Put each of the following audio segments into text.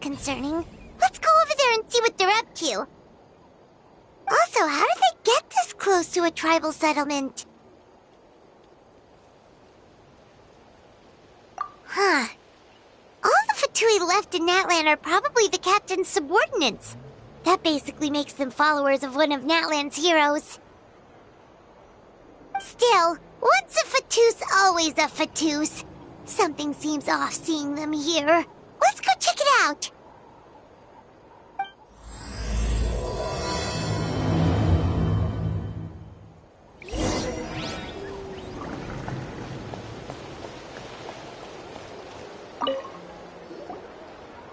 disconcerting. Let's go over there and see what they're up to. Also, how did they get this close to a tribal settlement? Huh. All the Fatui left in Natlan are probably the captain's subordinates. That basically makes them followers of one of Natlan's heroes. Still, once a Fatous, always a Fatous. Something seems off seeing them here. Let's go check it out.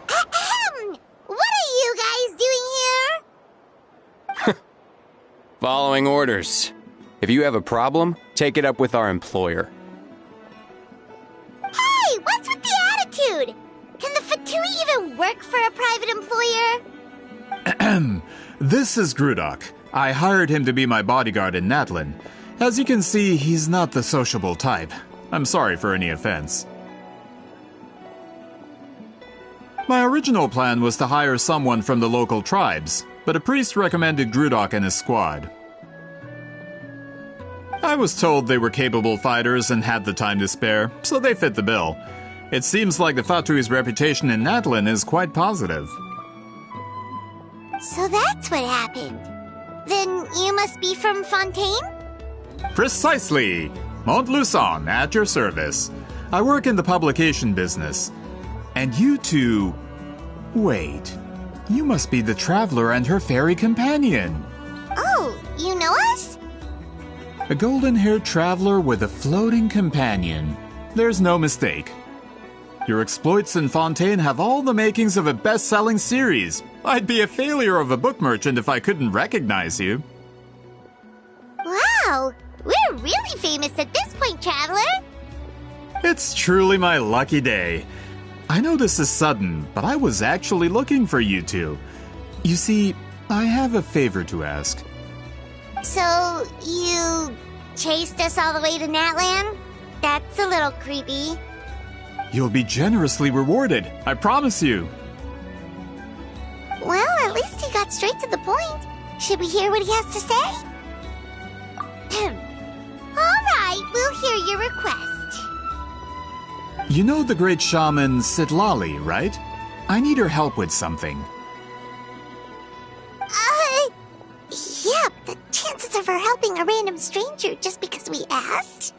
Ahem! What are you guys doing here? Following orders. If you have a problem, take it up with our employer. Hey, what's with the attitude? Can the Fatui even work for a private employer? This is Grudok. I hired him to be my bodyguard in Natlan. As you can see, he's not the sociable type. I'm sorry for any offense. My original plan was to hire someone from the local tribes, but a priest recommended Grudok and his squad. I was told they were capable fighters and had the time to spare, so they fit the bill. It seems like the Fatui's reputation in Natlan is quite positive. So that's what happened. Then you must be from Fontaine? Precisely! Montluçon, at your service. I work in the publication business. And you two... Wait. You must be the traveler and her fairy companion. Oh, you know us? A golden-haired traveler with a floating companion. There's no mistake. Your exploits in Fontaine have all the makings of a best-selling series. I'd be a failure of a book merchant if I couldn't recognize you. Wow, we're really famous at this point, Traveler. It's truly my lucky day. I know this is sudden, but I was actually looking for you two. You see, I have a favor to ask. So, you chased us all the way to Natlan? That's a little creepy. You'll be generously rewarded, I promise you. Well, at least he got straight to the point. Should we hear what he has to say? All right, we'll hear your request. You know the great shaman Sitlali, right? I need her help with something. Yeah, the chances of her helping a random stranger just because we asked?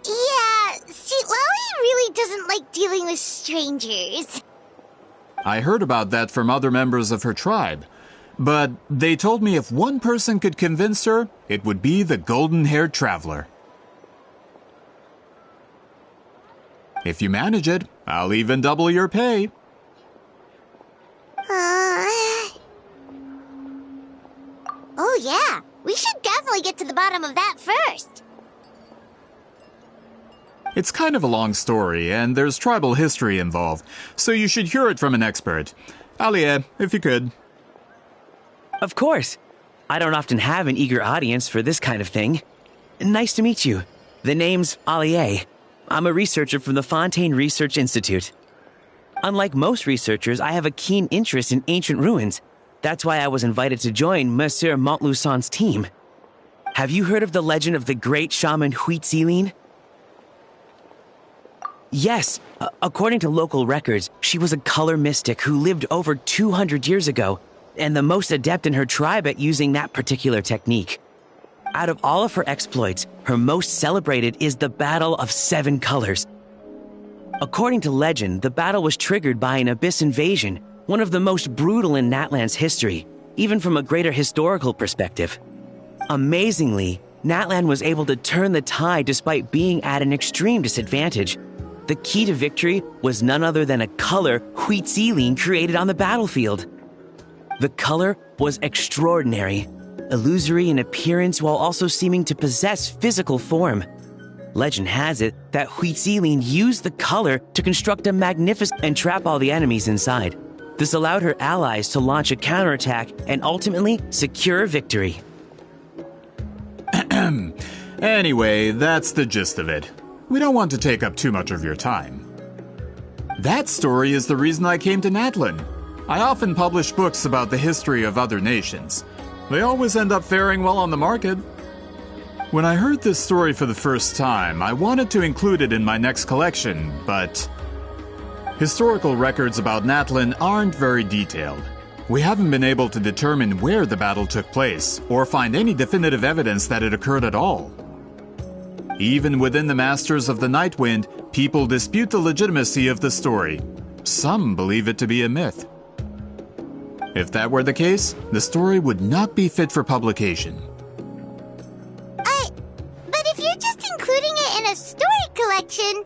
Yeah, Sitlali really doesn't like dealing with strangers. I heard about that from other members of her tribe. But they told me if one person could convince her, it would be the golden-haired traveler. If you manage it, I'll even double your pay. Oh yeah, we should definitely get to the bottom of that first. It's kind of a long story, and there's tribal history involved, so you should hear it from an expert. Alie, if you could. Of course. I don't often have an eager audience for this kind of thing. Nice to meet you. The name's Alie. I'm a researcher from the Fontaine Research Institute. Unlike most researchers, I have a keen interest in ancient ruins. That's why I was invited to join Monsieur Montluçon's team. Have you heard of the legend of the great shaman Huitzilin? Yes, according to local records, she was a color mystic who lived over 200 years ago, and the most adept in her tribe at using that particular technique. Out of all of her exploits, her most celebrated is the Battle of Seven Colors. According to legend, the battle was triggered by an abyss invasion, one of the most brutal in Natlan's history, even from a greater historical perspective. Amazingly, Natlan was able to turn the tide despite being at an extreme disadvantage. The key to victory was none other than a color Huitzilin created on the battlefield. The color was extraordinary, illusory in appearance while also seeming to possess physical form. Legend has it that Huitzilin used the color to construct a magnificent and trap all the enemies inside. This allowed her allies to launch a counterattack and ultimately secure victory. Anyway, that's the gist of it. We don't want to take up too much of your time. That story is the reason I came to Natlin. I often publish books about the history of other nations. They always end up faring well on the market. When I heard this story for the first time, I wanted to include it in my next collection, but historical records about Natlin aren't very detailed. We haven't been able to determine where the battle took place, or find any definitive evidence that it occurred at all. Even within the Masters of the Nightwind, people dispute the legitimacy of the story. Some believe it to be a myth. If that were the case, the story would not be fit for publication. But if you're just including it in a story collection,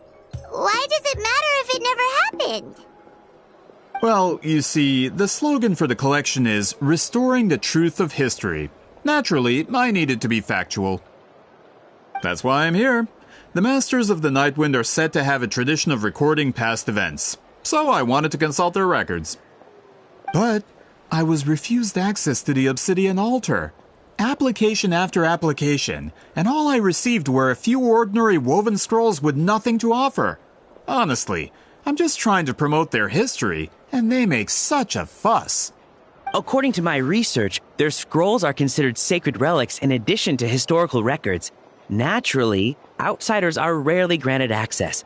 why does it matter if it never happened? Well, you see, the slogan for the collection is Restoring the Truth of History. Naturally, I needed to be factual. That's why I'm here. The Masters of the Nightwind are said to have a tradition of recording past events, so I wanted to consult their records. But I was refused access to the Obsidian Altar. Application after application, and all I received were a few ordinary woven scrolls with nothing to offer. Honestly, I'm just trying to promote their history, and they make such a fuss. According to my research, their scrolls are considered sacred relics in addition to historical records. Naturally, outsiders are rarely granted access.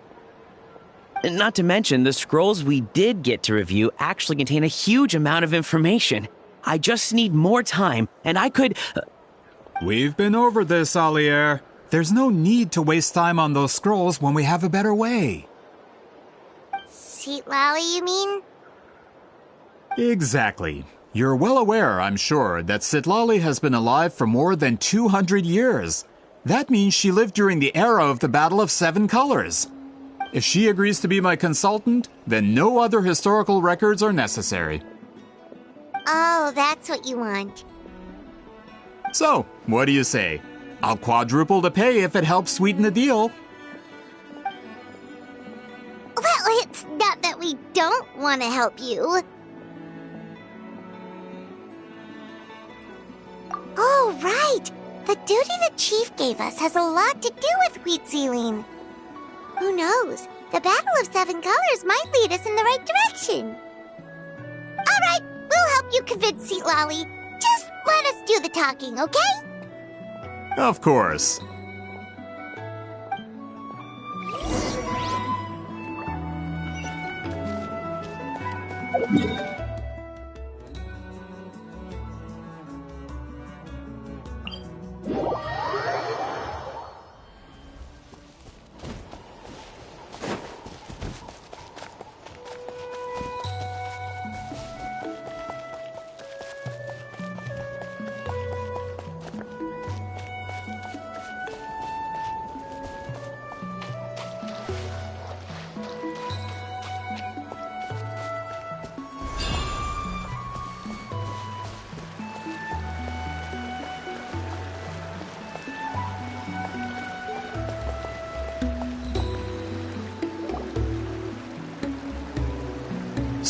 Not to mention, the scrolls we did get to review actually contain a huge amount of information. I just need more time, and I could... We've been over this, Alier. There's no need to waste time on those scrolls when we have a better way. Citlali, you mean? Exactly. You're well aware, I'm sure, that Citlali has been alive for more than 200 years. That means she lived during the era of the Battle of Seven Colors. If she agrees to be my consultant, then no other historical records are necessary. Oh, that's what you want. So, what do you say? I'll quadruple the pay if it helps sweeten the deal. Well, it's not that we don't want to help you. Oh, right! The duty the chief gave us has a lot to do with wheat sealing. Who knows? The Battle of Seven Colors might lead us in the right direction. All right, we'll help you convince Citlali. Just let us do the talking, okay? Of course.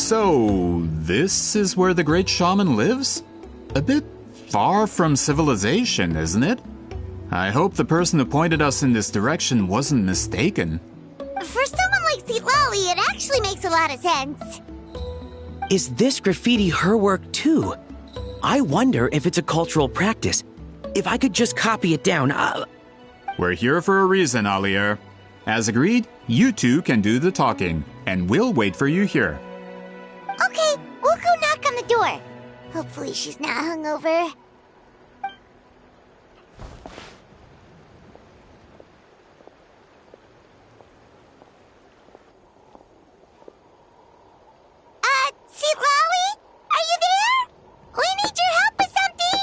So, this is where the great shaman lives? A bit far from civilization, isn't it? I hope the person who pointed us in this direction wasn't mistaken. For someone like Citlali, it actually makes a lot of sense. Is this graffiti her work too? I wonder if it's a cultural practice. If I could just copy it down, We're here for a reason, Alier. As agreed, you two can do the talking, and we'll wait for you here. Okay, we'll go knock on the door. Hopefully she's not hungover. Citlali? Are you there? We need your help with something!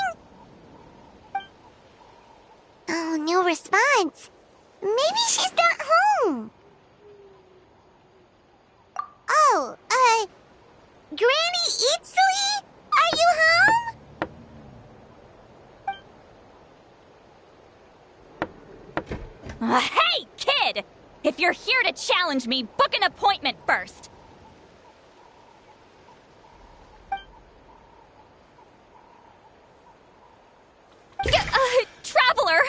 Oh, no response. Maybe she's not home. Oh, Granny Eatsley? Are you home? Hey, kid! If you're here to challenge me, book an appointment first. Traveler!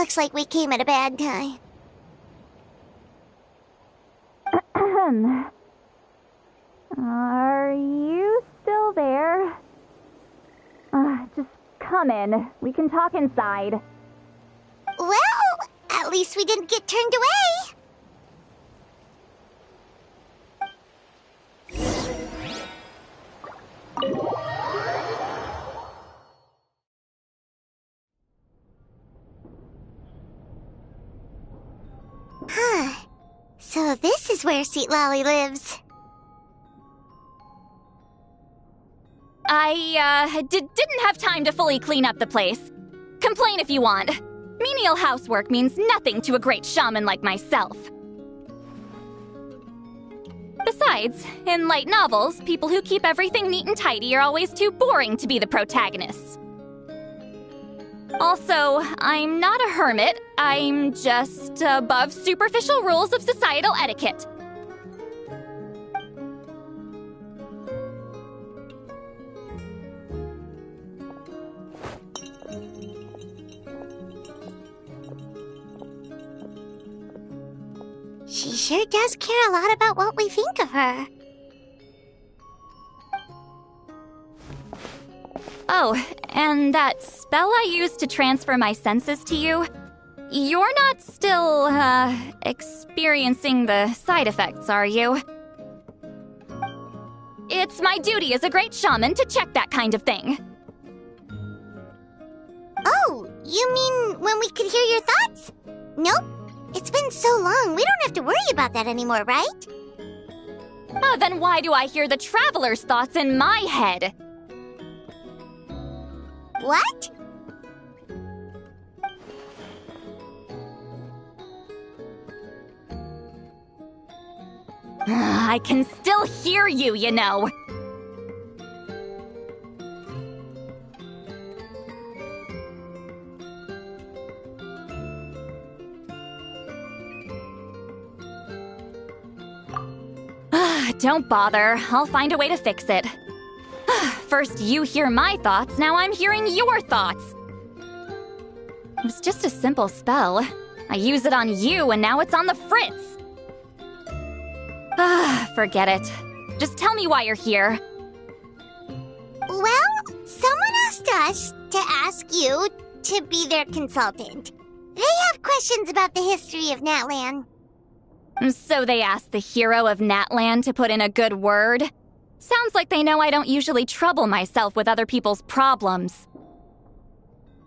Looks like we came at a bad time. Are you still there? Just come in. We can talk inside. Well, at least we didn't get turned away. Huh. So this is where Sweet Lolly lives. I didn't have time to fully clean up the place. Complain if you want. Menial housework means nothing to a great shaman like myself. Besides, in light novels, people who keep everything neat and tidy are always too boring to be the protagonists. Also, I'm not a hermit. I'm just above superficial rules of societal etiquette. She sure does care a lot about what we think of her. Oh, and that spell I used to transfer my senses to you? You're not still, experiencing the side effects, are you? It's my duty as a great shaman to check that kind of thing. Oh, you mean when we could hear your thoughts? Nope. It's been so long, we don't have to worry about that anymore, right? Oh, then why do I hear the traveler's thoughts in my head? What? I can still hear you, you know. Don't bother. I'll find a way to fix it. First you hear my thoughts, now I'm hearing your thoughts. It was just a simple spell. I use it on you, and now it's on the Fritz. Forget it. Just tell me why you're here. Well, someone asked us to ask you to be their consultant. They have questions about the history of Natlan. So they asked the hero of Natlan to put in a good word? Sounds like they know I don't usually trouble myself with other people's problems.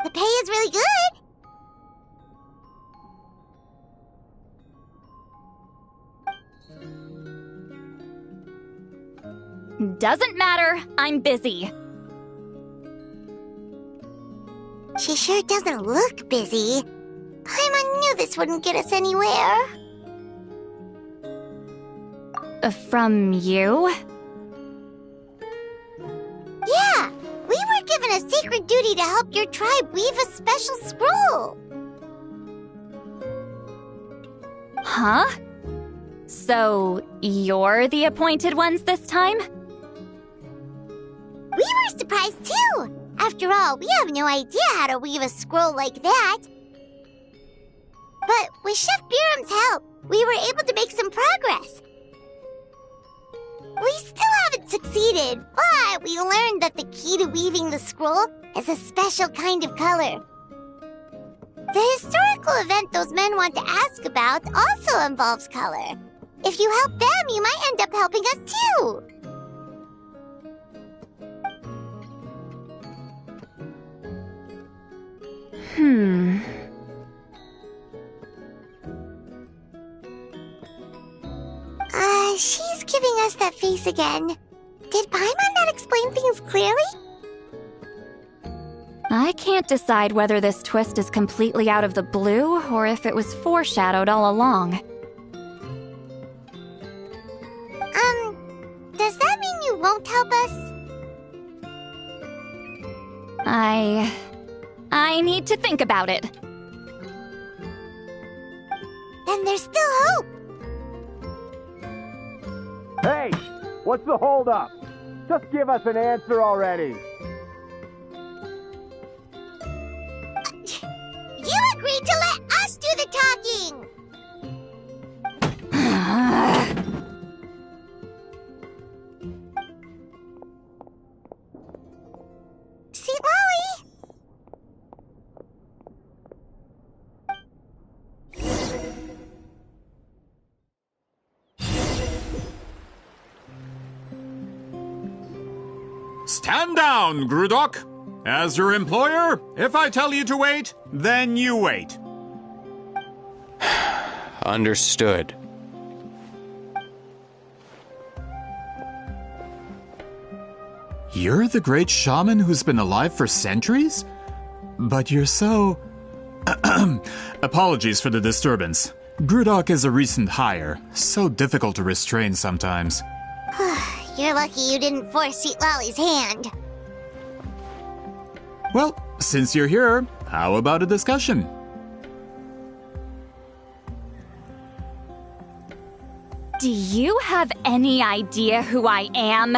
The pay is really good. Doesn't matter, I'm busy. She sure doesn't look busy. Paimon knew this wouldn't get us anywhere. From you? Yeah, we were given a sacred duty to help your tribe weave a special scroll. Huh? So, you're the appointed ones this time? We were surprised too. After all, we have no idea how to weave a scroll like that. But with Chef Biram's help, we were able to make some progress. We still haven't succeeded, but we learned that the key to weaving the scroll is a special kind of color. The historical event those men want to ask about also involves color. If you help them, you might end up helping us too. She's giving us that face again. Did Paimon not explain things clearly? I can't decide whether this twist is completely out of the blue or if it was foreshadowed all along. Does that mean you won't help us? I need to think about it. Then there's still hope. Hey, what's the holdup? Just give us an answer already. You agreed to let us do the talking! Sweet Lolly! Stand down, Grudok! As your employer, if I tell you to wait, then you wait. Understood. You're the great shaman who's been alive for centuries? But you're so... Apologies for the disturbance. Grudok is a recent hire, so difficult to restrain sometimes. You're lucky you didn't force Sweet Lolly's hand. Well, since you're here, how about a discussion? Do you have any idea who I am?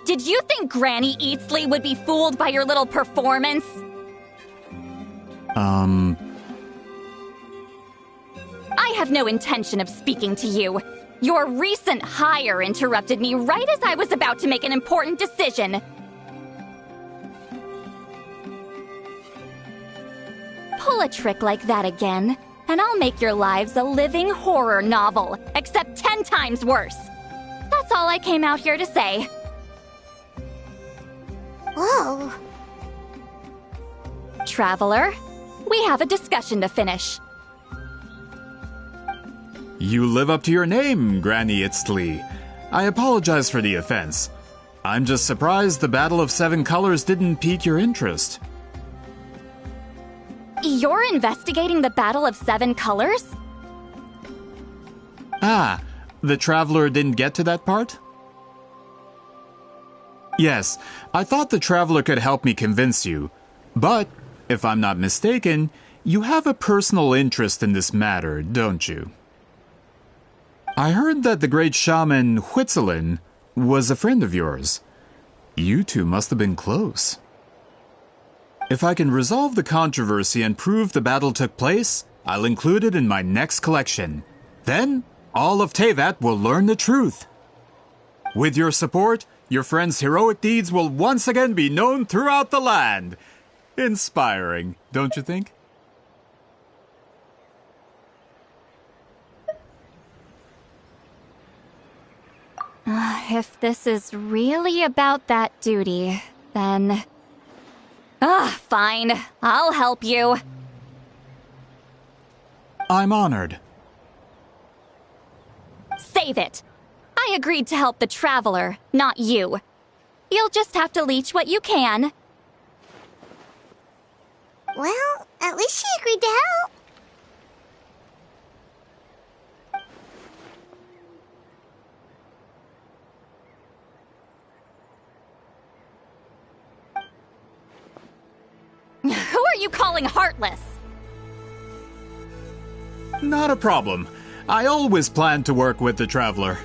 Did you think Granny Eatsley would be fooled by your little performance? I have no intention of speaking to you. Your recent hire interrupted me right as I was about to make an important decision. Pull a trick like that again, and I'll make your lives a living horror novel, except 10 times worse. That's all I came out here to say. Whoa. Traveler, we have a discussion to finish. You live up to your name, Granny Itztli. I apologize for the offense. I'm just surprised the Battle of Seven Colors didn't pique your interest. You're investigating the Battle of Seven Colors? Ah, the Traveler didn't get to that part? Yes, I thought the Traveler could help me convince you. But, if I'm not mistaken, you have a personal interest in this matter, don't you? I heard that the great shaman Huitzilin was a friend of yours. You two must have been close. If I can resolve the controversy and prove the battle took place, I'll include it in my next collection. Then, all of Teyvat will learn the truth. With your support, your friend's heroic deeds will once again be known throughout the land. Inspiring, don't you think? If this is really about that duty, then... fine. I'll help you. I'm honored. Save it. I agreed to help the Traveler, not you. You'll just have to leech what you can. Well, at least she agreed to help. Who are you calling heartless? Not a problem. I always planned to work with the Traveler.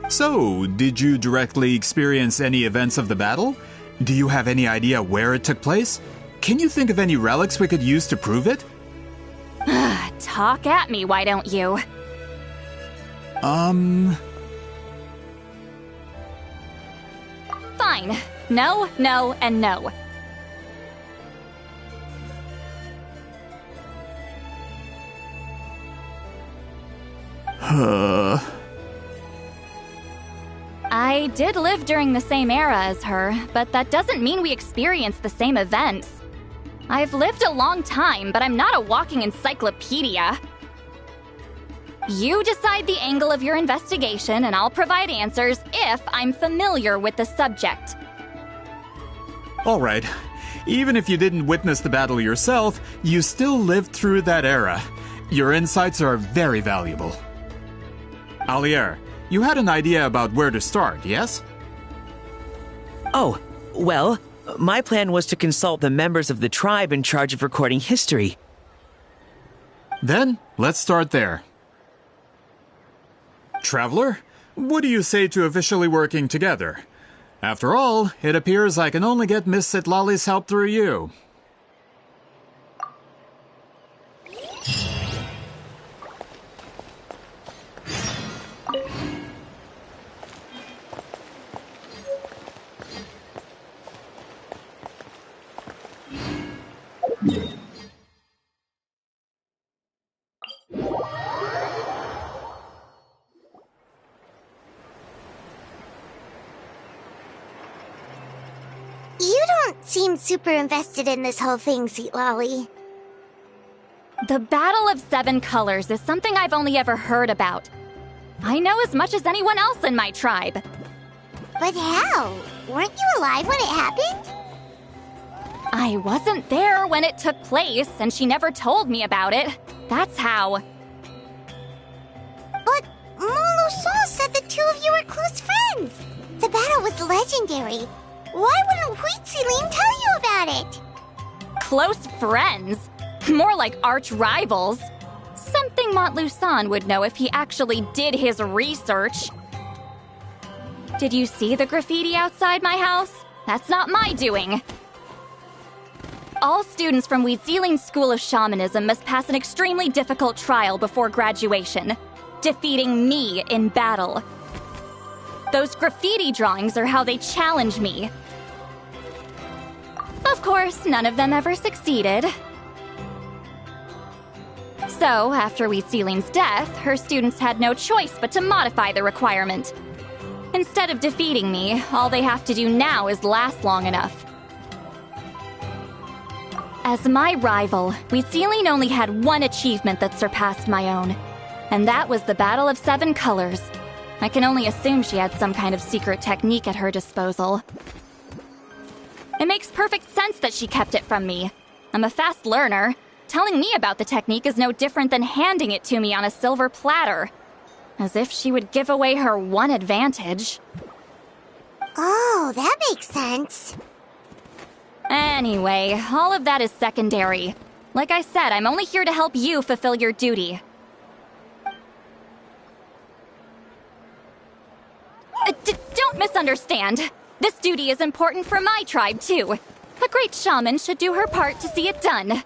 So, did you directly experience any events of the battle? Do you have any idea where it took place? Can you think of any relics we could use to prove it? Talk at me, why don't you? Fine. No, no, and no. I did live during the same era as her, but that doesn't mean we experienced the same events. I've lived a long time, but I'm not a walking encyclopedia. You decide the angle of your investigation, and I'll provide answers if I'm familiar with the subject. All right. Even if you didn't witness the battle yourself, you still lived through that era. Your insights are very valuable. Alier, you had an idea about where to start, yes? Oh, well, my plan was to consult the members of the tribe in charge of recording history. Then, let's start there. Traveler, what do you say to officially working together? After all, it appears I can only get Miss Sitlali's help through you. seem super invested in this whole thing, Sweet Lolly. The Battle of Seven Colors is something I've only ever heard about. I know as much as anyone else in my tribe. But how? Weren't you alive when it happened? I wasn't there when it took place, and she never told me about it. That's how. But Molo said the two of you were close friends. The battle was legendary. Why wouldn't Huitziling tell you about it? Close friends? More like arch rivals. Something Montluçon would know if he actually did his research. Did you see the graffiti outside my house? That's not my doing. All students from Huitziling's School of Shamanism must pass an extremely difficult trial before graduation, defeating me in battle. Those graffiti drawings are how they challenge me. Of course, none of them ever succeeded. So, after Huitziling's death, her students had no choice but to modify the requirement. Instead of defeating me, all they have to do now is last long enough. As my rival, Huitziling only had one achievement that surpassed my own, and that was the Battle of Seven Colors. I can only assume she had some kind of secret technique at her disposal. It makes perfect sense that she kept it from me. I'm a fast learner. Telling me about the technique is no different than handing it to me on a silver platter. As if she would give away her one advantage. Oh, that makes sense. Anyway, all of that is secondary. Like I said, I'm only here to help you fulfill your duty. Don't misunderstand. This duty is important for my tribe, too. A great shaman should do her part to see it done.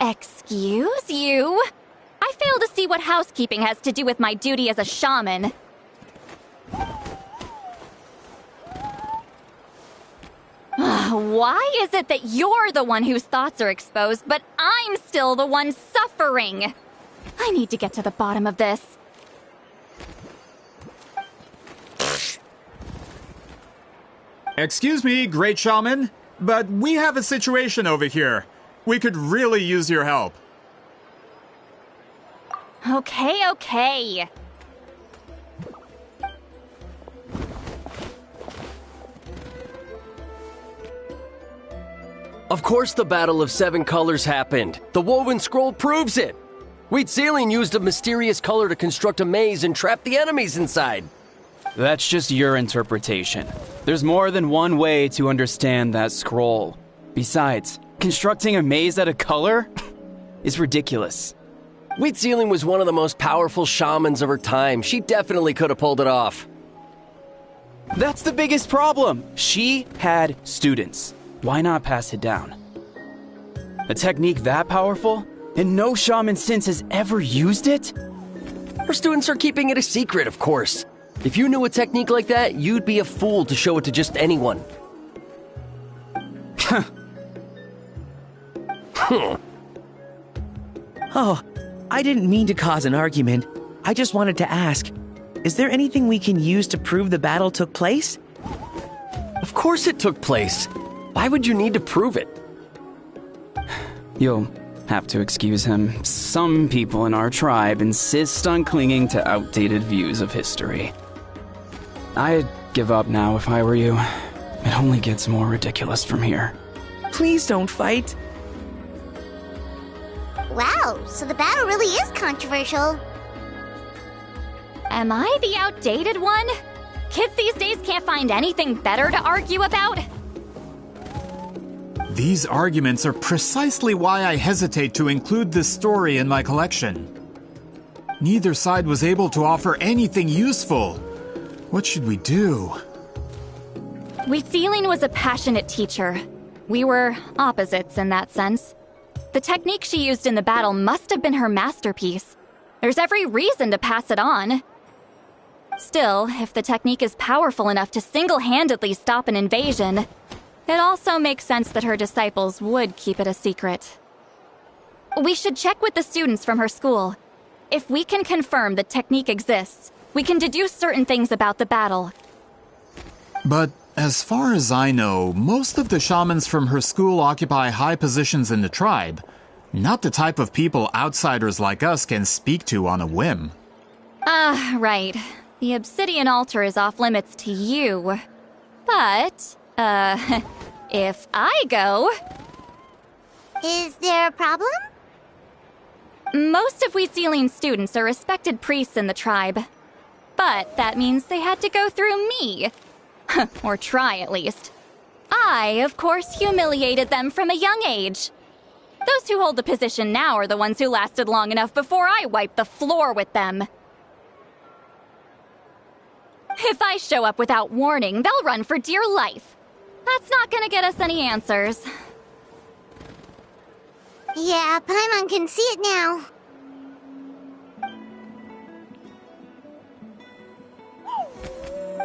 Excuse you? I fail to see what housekeeping has to do with my duty as a shaman. Why is it that you're the one whose thoughts are exposed, but I'm still the one suffering? I need to get to the bottom of this. Excuse me, great shaman, but we have a situation over here. We could really use your help. Okay. Of course the Battle of Seven Colors happened. The woven scroll proves it. Huitziling used a mysterious color to construct a maze and trap the enemies inside. That's just your interpretation. There's more than one way to understand that scroll. Besides, constructing a maze out of color is ridiculous. Huitziling was one of the most powerful shamans of her time. She definitely could have pulled it off. That's the biggest problem. She had students. Why not pass it down? A technique that powerful, and no shaman since has ever used it? Her students are keeping it a secret, of course. If you knew a technique like that, you'd be a fool to show it to just anyone. Oh, I didn't mean to cause an argument. I just wanted to ask, is there anything we can use to prove the battle took place? Of course it took place. Why would you need to prove it? You'll have to excuse him. Some people in our tribe insist on clinging to outdated views of history. I'd give up now if I were you. It only gets more ridiculous from here. Please don't fight. Wow, so the battle really is controversial. Am I the outdated one? Kids these days can't find anything better to argue about? These arguments are precisely why I hesitate to include this story in my collection. Neither side was able to offer anything useful. What should we do? Huitziling was a passionate teacher. We were opposites in that sense. The technique she used in the battle must have been her masterpiece. There's every reason to pass it on. Still, if the technique is powerful enough to single-handedly stop an invasion, it also makes sense that her disciples would keep it a secret. We should check with the students from her school. If we can confirm the technique exists, we can deduce certain things about the battle. But as far as I know, most of the shamans from her school occupy high positions in the tribe. Not the type of people outsiders like us can speak to on a whim. Right. The obsidian altar is off limits to you. But, if I go... Is there a problem? Most of Wheatsealing students are respected priests in the tribe. But that means they had to go through me. Or try, at least. I, of course, humiliated them from a young age. Those who hold the position now are the ones who lasted long enough before I wiped the floor with them. If I show up without warning, they'll run for dear life. That's not gonna get us any answers. Yeah, Paimon can see it now.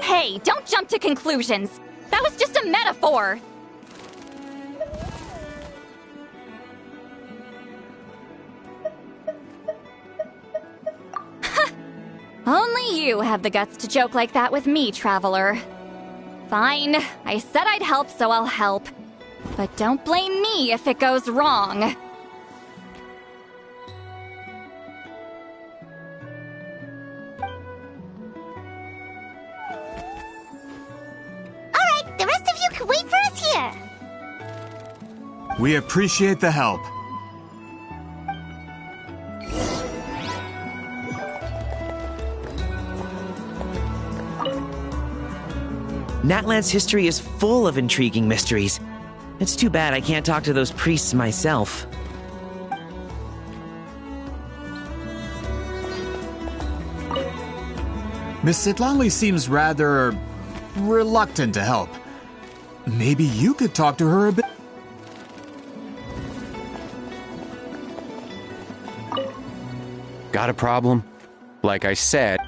Hey, don't jump to conclusions. That was just a metaphor. Only you have the guts to joke like that with me, Traveler. Fine, I said I'd help, so I'll help. But don't blame me if it goes wrong. Alright, the rest of you can wait for us here. We appreciate the help. Natlan's history is full of intriguing mysteries. It's too bad I can't talk to those priests myself. Miss Sitlali seems rather reluctant to help. Maybe you could talk to her a bit. Got a problem? Like I said,